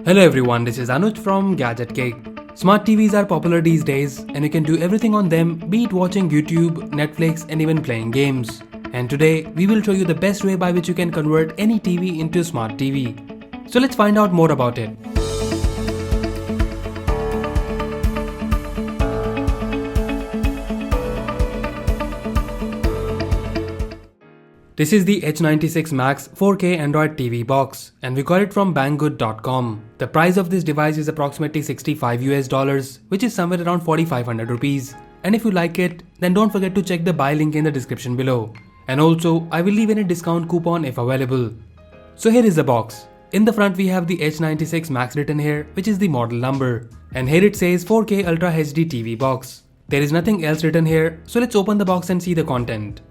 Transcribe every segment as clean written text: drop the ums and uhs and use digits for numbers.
Hello everyone, this is Anuj from Gadget Cake. Smart TVs are popular these days and you can do everything on them, be it watching YouTube, Netflix and even playing games. And today we will show you the best way by which you can convert any TV into smart TV. So let's find out more about it. This is the H96 Max 4K Android TV box and we got it from banggood.com. The price of this device is approximately $65 which is somewhere around 4500 rupees. And if you like it, then don't forget to check the buy link in the description below. And also, I will leave any discount coupon if available. So here is the box. In the front we have the H96 Max written here, which is the model number. And here it says 4K Ultra HD TV box. There is nothing else written here, so let's open the box and see the content.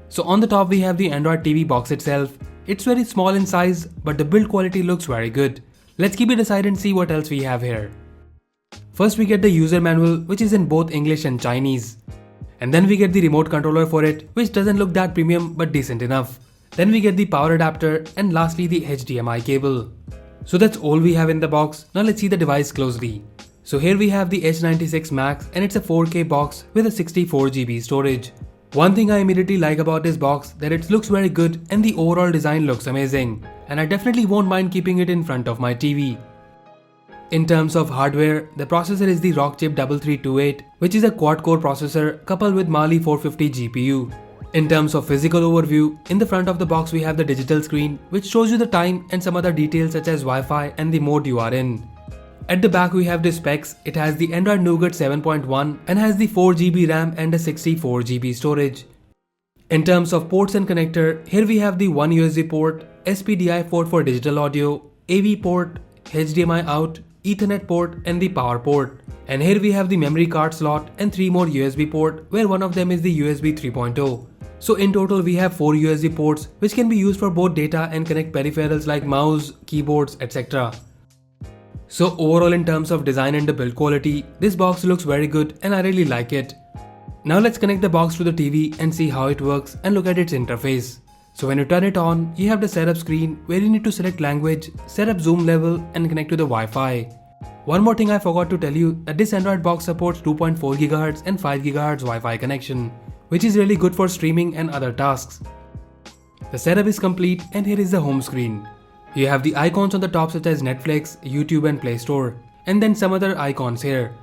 So on the top we have the Android TV box itself. It's very small in size, but the build quality looks very good. Let's keep it aside and see what else we have here. First we get the user manual, which is in both English and Chinese. And then we get the remote controller for it, which doesn't look that premium but decent enough. Then we get the power adapter and lastly the HDMI cable. So that's all we have in the box. Now let's see the device closely. So here we have the H96 Max and it's a 4K box with a 64GB storage. One thing I immediately like about this box that it looks very good and the overall design looks amazing, and I definitely won't mind keeping it in front of my TV. In terms of hardware, the processor is the Rockchip 3328, which is a quad-core processor coupled with Mali 450 GPU. In terms of physical overview, in the front of the box we have the digital screen which shows you the time and some other details such as Wi-Fi and the mode you are in. At the back we have the specs. It has the Android Nougat 7.1 and has the 4GB RAM and a 64GB storage. In terms of ports and connector, here we have the one USB port, SPDI port for digital audio, AV port, HDMI out, Ethernet port and the power port. And here we have the memory card slot and 3 more USB port where one of them is the USB 3.0. So in total we have 4 USB ports which can be used for both data and connect peripherals like mouse, keyboards, etc. So overall in terms of design and the build quality, this box looks very good and I really like it. Now let's connect the box to the TV and see how it works and look at its interface. So when you turn it on, you have the setup screen where you need to select language, set up zoom level and connect to the Wi-Fi. One more thing I forgot to tell you that this Android box supports 2.4 GHz and 5 GHz Wi-Fi connection, which is really good for streaming and other tasks. The setup is complete and here is the home screen. You have the icons on the top such as Netflix, YouTube and Play Store, and then some other icons here.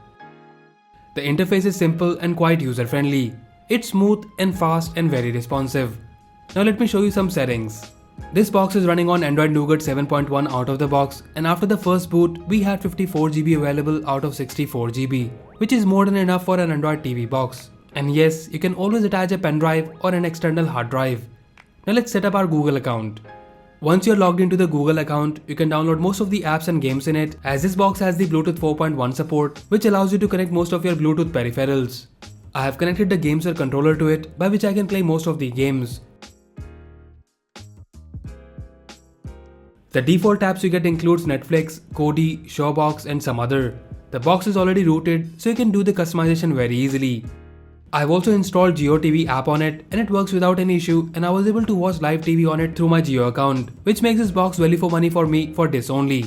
The interface is simple and quite user-friendly. It's smooth and fast and very responsive. Now let me show you some settings. This box is running on Android Nougat 7.1 out of the box, and after the first boot we had 54GB available out of 64GB, which is more than enough for an Android TV box. And yes, you can always attach a pen drive or an external hard drive. Now let's set up our Google account. Once you're logged into the Google account, you can download most of the apps and games in it, as this box has the Bluetooth 4.1 support, which allows you to connect most of your Bluetooth peripherals. I have connected the GameSir controller to it, by which I can play most of the games. The default apps you get includes Netflix, Kodi, Showbox and some other. The box is already rooted, so you can do the customization very easily. I've also installed JioTV app on it and it works without any issue, and I was able to watch live TV on it through my Jio account, which makes this box value for money for me for this only.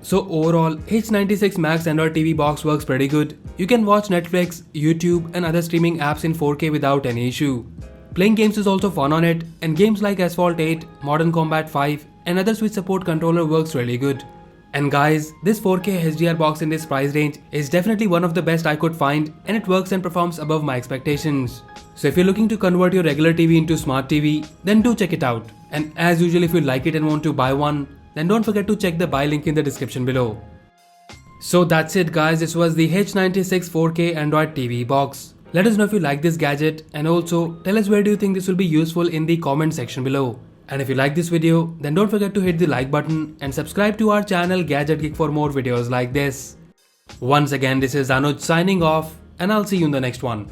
So overall, H96 Max Android TV box works pretty good. You can watch Netflix, YouTube and other streaming apps in 4K without any issue. Playing games is also fun on it, and games like Asphalt 8, Modern Combat 5 and others with support controller works really good. And guys, this 4K HDR box in this price range is definitely one of the best I could find, and it works and performs above my expectations. So if you're looking to convert your regular TV into smart TV, then do check it out. And as usual, if you like it and want to buy one, then don't forget to check the buy link in the description below. So that's it guys, this was the H96 4K Android TV box. Let us know if you like this gadget, and also tell us where do you think this will be useful in the comment section below. And if you like this video, then don't forget to hit the like button and subscribe to our channel Gadget Geek for more videos like this. Once again, this is Anuj signing off, and I'll see you in the next one.